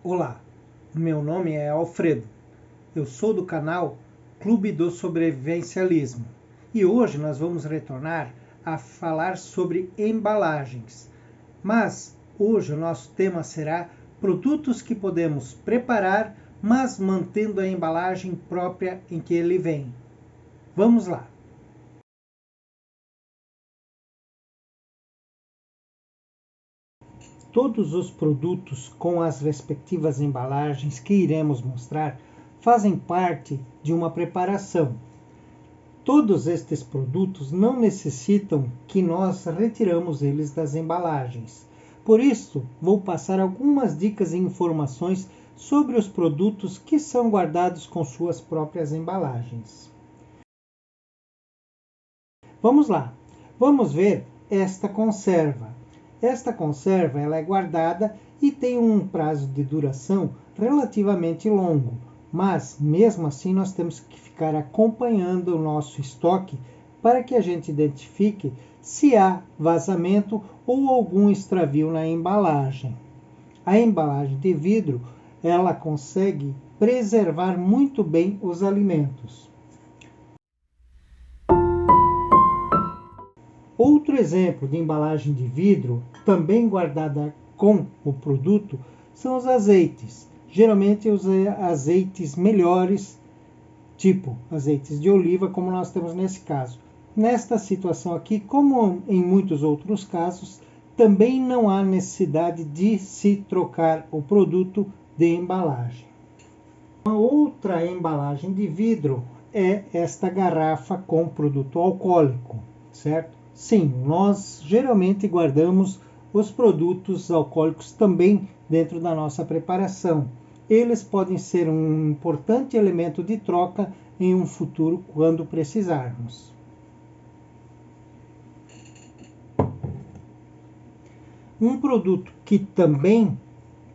Olá, meu nome é Alfredo, eu sou do canal Clube do Sobrevivencialismo e hoje nós vamos retornar a falar sobre embalagens. Mas hoje o nosso tema será produtos que podemos preparar, mas mantendo a embalagem própria em que ele vem. Vamos lá! Todos os produtos com as respectivas embalagens que iremos mostrar fazem parte de uma preparação. Todos estes produtos não necessitam que nós retiramos eles das embalagens. Por isso, vou passar algumas dicas e informações sobre os produtos que são guardados com suas próprias embalagens. Vamos lá, vamos ver esta conserva. Esta conserva ela é guardada e tem um prazo de duração relativamente longo, mas mesmo assim nós temos que ficar acompanhando o nosso estoque para que a gente identifique se há vazamento ou algum extravio na embalagem. A embalagem de vidro ela consegue preservar muito bem os alimentos. Outro exemplo de embalagem de vidro, também guardada com o produto, são os azeites. Geralmente os azeites melhores, tipo azeites de oliva, como nós temos nesse caso. Nesta situação aqui, como em muitos outros casos, também não há necessidade de se trocar o produto de embalagem. Uma outra embalagem de vidro é esta garrafa com produto alcoólico, certo? Sim, nós geralmente guardamos os produtos alcoólicos também dentro da nossa preparação. Eles podem ser um importante elemento de troca em um futuro quando precisarmos. Um produto que também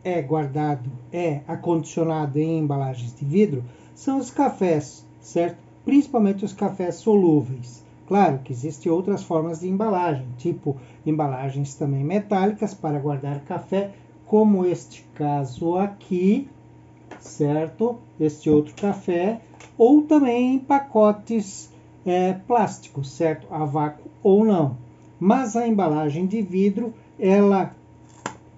é guardado, é acondicionado em embalagens de vidro, são os cafés, certo? Principalmente os cafés solúveis. Claro que existem outras formas de embalagem, tipo embalagens também metálicas para guardar café, como este caso aqui, certo? Este outro café, ou também em pacotes plásticos, certo? A vácuo ou não. Mas a embalagem de vidro, ela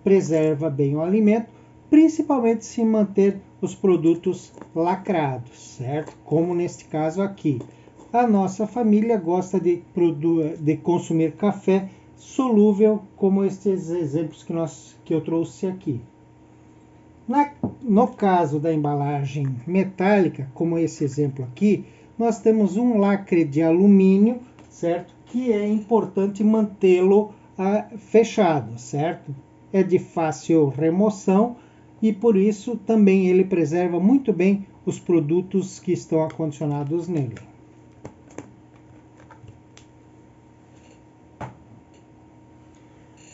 preserva bem o alimento, principalmente se manter os produtos lacrados, certo? Como neste caso aqui. A nossa família gosta de consumir café solúvel, como estes exemplos que eu trouxe aqui. No caso da embalagem metálica, como esse exemplo aqui, nós temos um lacre de alumínio, certo? Que é importante mantê-lo fechado, certo? É de fácil remoção e por isso também ele preserva muito bem os produtos que estão acondicionados nele.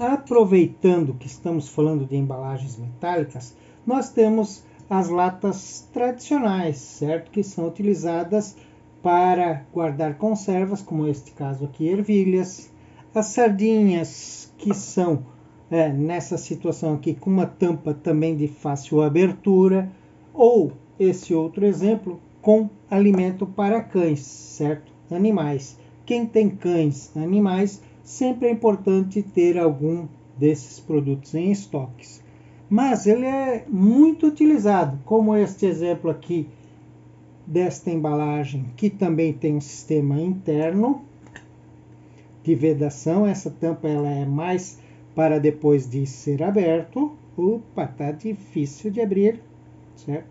Aproveitando que estamos falando de embalagens metálicas, nós temos as latas tradicionais, certo? Que são utilizadas para guardar conservas, como este caso aqui, ervilhas. As sardinhas, que são, nessa situação aqui, com uma tampa também de fácil abertura. Ou esse outro exemplo, com alimento para cães, certo? Animais. Quem tem cães, animais, sempre é importante ter algum desses produtos em estoques. Mas ele é muito utilizado, como este exemplo aqui desta embalagem, que também tem um sistema interno de vedação. Essa tampa ela é mais para depois de ser aberto. Opa, tá difícil de abrir, certo?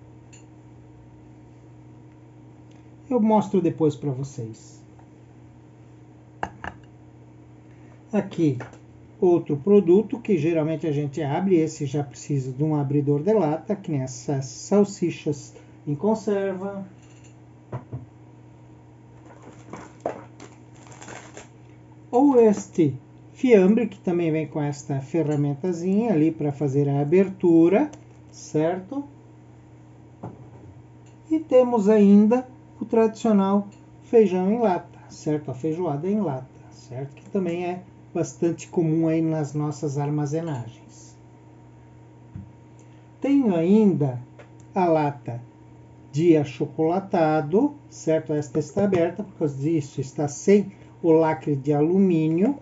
Eu mostro depois para vocês. Aqui, outro produto que geralmente a gente abre, esse já precisa de um abridor de lata, que nem essas salsichas em conserva. Ou este fiambre, que também vem com esta ferramentazinha ali para fazer a abertura, certo? E temos ainda o tradicional feijão em lata, certo? A feijoada em lata, certo? Que também é bastante comum aí nas nossas armazenagens. Tenho ainda a lata de achocolatado, certo? Esta está aberta, por causa disso está sem o lacre de alumínio.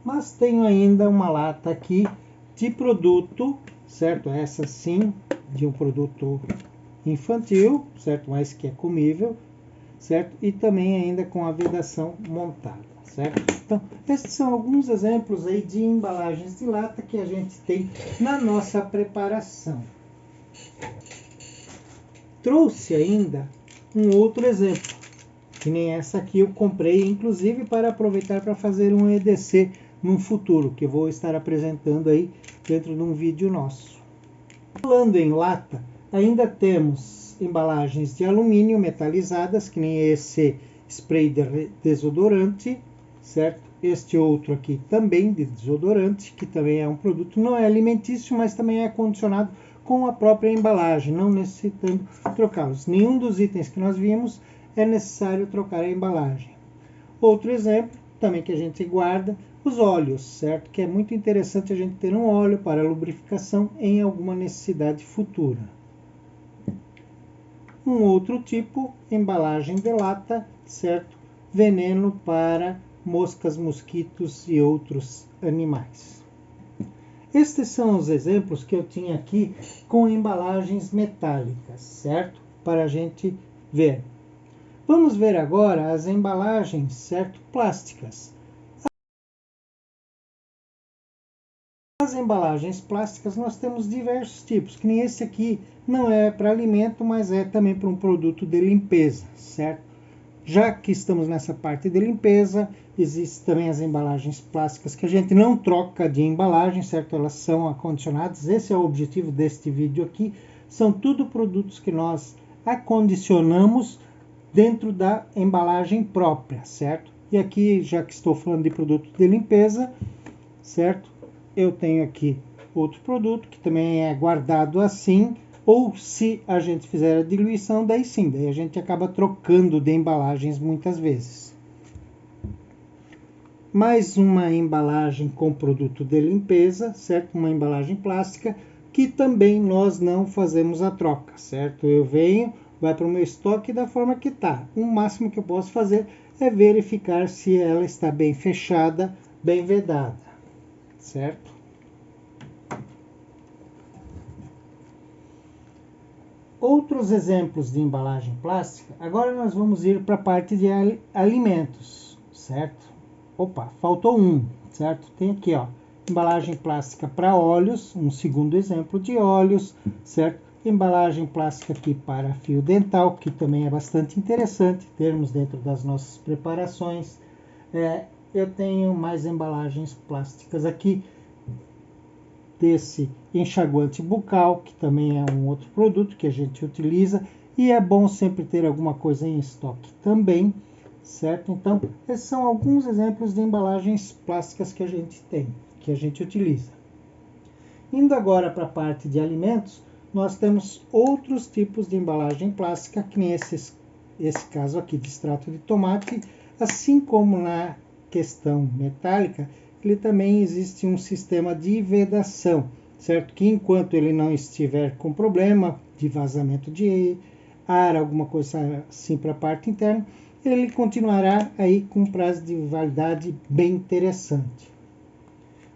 Mas tenho ainda uma lata aqui de produto, certo? Essa sim, de um produto infantil, certo? Mas que é comível, certo? E também ainda com a vedação montada, certo? Então, esses são alguns exemplos aí de embalagens de lata que a gente tem na nossa preparação. Trouxe ainda um outro exemplo, que nem essa aqui eu comprei, inclusive para aproveitar para fazer um EDC no futuro, que eu vou estar apresentando aí dentro de um vídeo nosso. Falando em lata, ainda temos embalagens de alumínio metalizadas, que nem esse spray de desodorante, certo? Este outro aqui também de desodorante, que também é um produto, não é alimentício, mas também é acondicionado com a própria embalagem, não necessitando trocá-los. Nenhum dos itens que nós vimos é necessário trocar a embalagem. Outro exemplo, também que a gente guarda, os óleos, certo? Que é muito interessante a gente ter um óleo para lubrificação em alguma necessidade futura. Um outro tipo, embalagem de lata, certo? Veneno para moscas, mosquitos e outros animais. Estes são os exemplos que eu tinha aqui com embalagens metálicas, certo? Para a gente ver. Vamos ver agora as embalagens, certo? Plásticas. As embalagens plásticas nós temos diversos tipos, que nem esse aqui não é para alimento, mas é também para um produto de limpeza, certo? Já que estamos nessa parte de limpeza, existem também as embalagens plásticas que a gente não troca de embalagem, certo? Elas são acondicionadas. Esse é o objetivo deste vídeo aqui. São tudo produtos que nós acondicionamos dentro da embalagem própria, certo? E aqui, já que estou falando de produto de limpeza, certo? Eu tenho aqui outro produto que também é guardado assim, ou se a gente fizer a diluição, daí sim, daí a gente acaba trocando de embalagens muitas vezes. Mais uma embalagem com produto de limpeza, certo? Uma embalagem plástica, que também nós não fazemos a troca, certo? Eu venho, vai para o meu estoque da forma que está. O máximo que eu posso fazer é verificar se ela está bem fechada, bem vedada, certo? Outros exemplos de embalagem plástica, agora nós vamos ir para a parte de alimentos, certo? Opa, faltou um, certo? Tem aqui, ó, embalagem plástica para óleos, um segundo exemplo de óleos, certo? Embalagem plástica aqui para fio dental, que também é bastante interessante termos dentro das nossas preparações. Eu tenho mais embalagens plásticas aqui, desse enxaguante bucal, que também é um outro produto que a gente utiliza, e é bom sempre ter alguma coisa em estoque também, certo? Então, esses são alguns exemplos de embalagens plásticas que a gente tem, que a gente utiliza. Indo agora para a parte de alimentos, nós temos outros tipos de embalagem plástica, que nem esse caso aqui de extrato de tomate, assim como na questão metálica, ele também existe um sistema de vedação, certo? Que enquanto ele não estiver com problema de vazamento de ar, alguma coisa assim para a parte interna, ele continuará aí com prazo de validade bem interessante.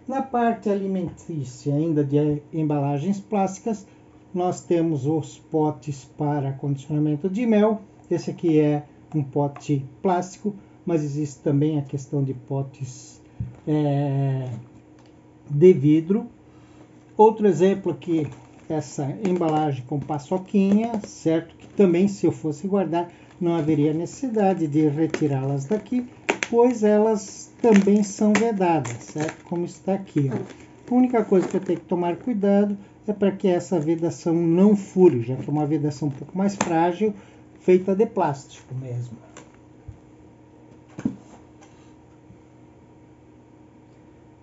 Na parte alimentícia, ainda de embalagens plásticas, nós temos os potes para condicionamento de mel. Esse aqui é um pote plástico, mas existe também a questão de potes de vidro. Outro exemplo aqui, essa embalagem com paçoquinha, certo? Que também, se eu fosse guardar, não haveria necessidade de retirá-las daqui, pois elas também são vedadas, certo? Como está aqui, ó. A única coisa que eu tenho que tomar cuidado é para que essa vedação não fure, já que é uma vedação um pouco mais frágil, feita de plástico mesmo.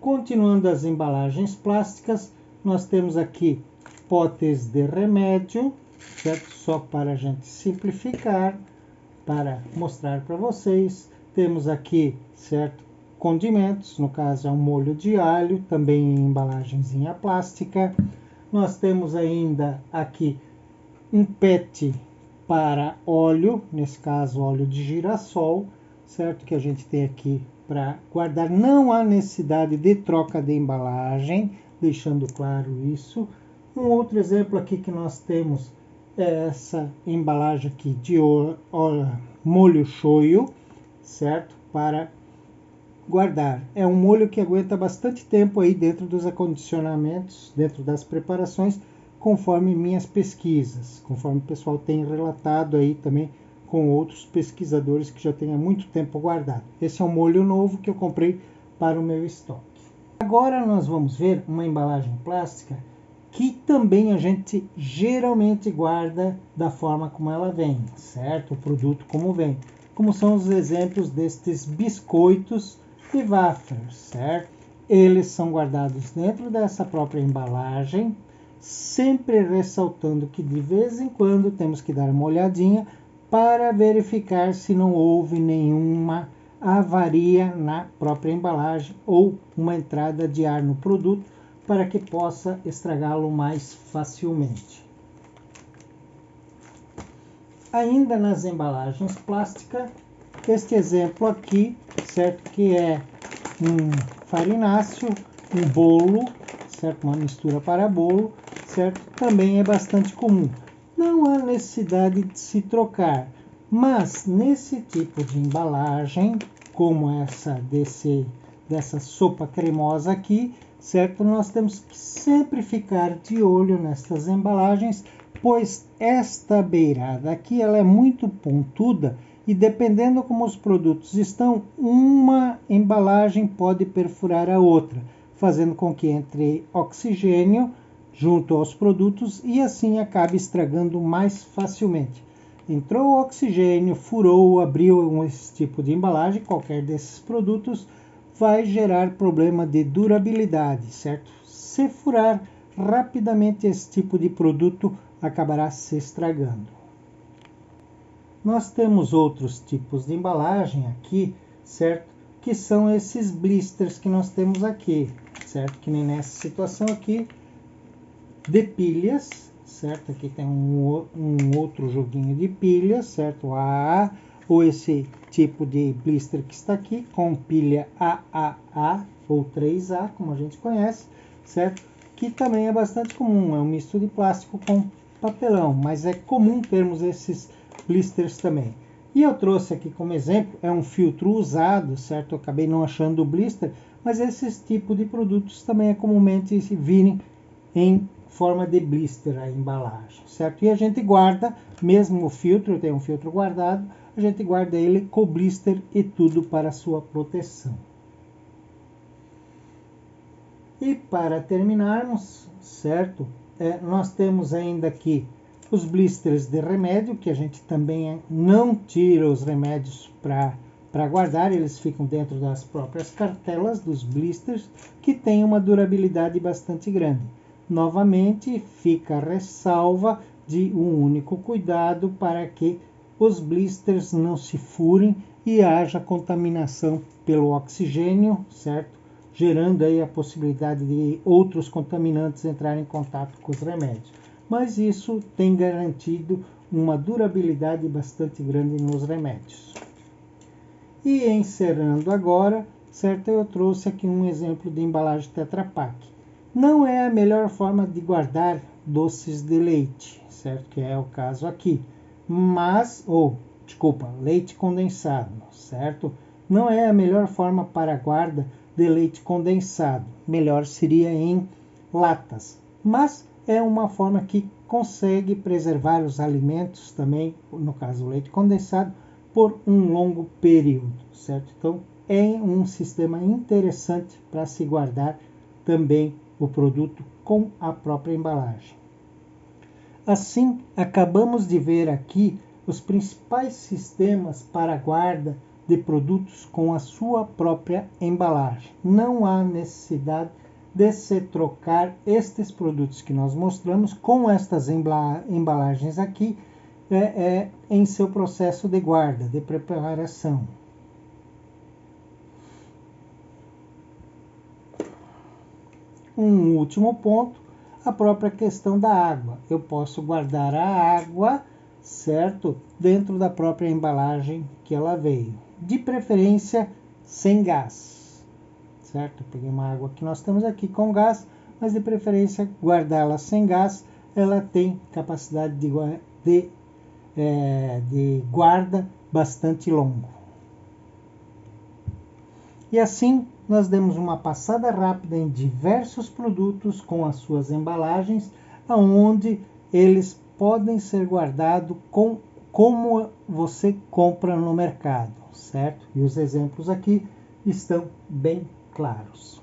Continuando as embalagens plásticas, nós temos aqui potes de remédio, certo? Só para a gente simplificar, para mostrar para vocês. Temos aqui, certo? condimentos, no caso é um molho de alho, também em embalagenzinha plástica. Nós temos ainda aqui um PET para óleo, nesse caso óleo de girassol, certo? Que a gente tem aqui para guardar. Não há necessidade de troca de embalagem, deixando claro isso. Um outro exemplo aqui que nós temos é essa embalagem aqui de molho shoyu, certo? Para guardar. É um molho que aguenta bastante tempo aí dentro dos acondicionamentos, dentro das preparações, conforme minhas pesquisas, conforme o pessoal tem relatado aí também com outros pesquisadores que já têm há muito tempo guardado. Esse é um molho novo que eu comprei para o meu estoque. Agora nós vamos ver uma embalagem plástica que também a gente geralmente guarda da forma como ela vem, certo? O produto como vem. Como são os exemplos destes biscoitos e wafers, certo? Eles são guardados dentro dessa própria embalagem, sempre ressaltando que de vez em quando temos que dar uma olhadinha para verificar se não houve nenhuma avaria na própria embalagem ou uma entrada de ar no produto para que possa estragá-lo mais facilmente. Ainda nas embalagens plásticas, este exemplo aqui, certo, que é um farináceo, um bolo, certo, uma mistura para bolo, certo, também é bastante comum. Não há necessidade de se trocar, mas nesse tipo de embalagem, como essa dessa sopa cremosa aqui, certo, nós temos que sempre ficar de olho nestas embalagens, pois esta beirada aqui ela é muito pontuda e dependendo como os produtos estão, uma embalagem pode perfurar a outra, fazendo com que entre oxigênio junto aos produtos e assim acabe estragando mais facilmente. Entrou oxigênio, furou, abriu esse tipo de embalagem, qualquer desses produtos vai gerar problema de durabilidade, certo? Se furar, rapidamente esse tipo de produto acabará se estragando. Nós temos outros tipos de embalagem aqui, certo? Que são esses blisters que nós temos aqui, certo? Que nem nessa situação aqui, de pilhas, certo? Aqui tem um outro joguinho de pilhas, certo? AA, ou esse tipo de blister que está aqui, com pilha AAA ou 3A, como a gente conhece, certo? Que também é bastante comum, é um misto de plástico com papelão, mas é comum termos esses blisters também. E eu trouxe aqui como exemplo, é um filtro usado, certo? Eu acabei não achando o blister, mas esses tipos de produtos também é comumente se virem em forma de blister a embalagem, certo? E a gente guarda, mesmo o filtro, eu tenho um filtro guardado, a gente guarda ele com blister e tudo para sua proteção. E para terminarmos, certo? Nós temos ainda aqui os blisters de remédio, que a gente também não tira os remédios para guardar, eles ficam dentro das próprias cartelas dos blisters, que tem uma durabilidade bastante grande. Novamente, fica a ressalva de um único cuidado para que os blisters não se furem e haja contaminação pelo oxigênio, certo? Gerando aí a possibilidade de outros contaminantes entrarem em contato com os remédios. Mas isso tem garantido uma durabilidade bastante grande nos remédios. E encerrando agora, certo? Eu trouxe aqui um exemplo de embalagem Tetra Pak. Não é a melhor forma de guardar doces de leite, certo? Que é o caso aqui. Leite condensado, certo? Não é a melhor forma para guarda de leite condensado. Melhor seria em latas. Mas é uma forma que consegue preservar os alimentos também, no caso o leite condensado, por um longo período, certo? Então é um sistema interessante para se guardar também o produto com a própria embalagem. Assim, acabamos de ver aqui os principais sistemas para guarda de produtos com a sua própria embalagem. Não há necessidade de se trocar estes produtos que nós mostramos com estas embalagens aqui em seu processo de guarda, de preparação. um último ponto, a própria questão da água. Eu posso guardar a água, certo? Dentro da própria embalagem que ela veio. De preferência, sem gás, certo? Eu peguei uma água que nós temos aqui com gás, mas de preferência guardá-la sem gás. Ela tem capacidade de guarda bastante longo. E assim, nós demos uma passada rápida em diversos produtos com as suas embalagens, onde eles podem ser guardados como você compra no mercado, certo? E os exemplos aqui estão bem claros.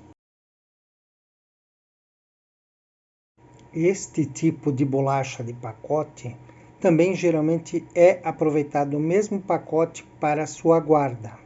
Este tipo de bolacha de pacote também geralmente é aproveitado o mesmo pacote para a sua guarda.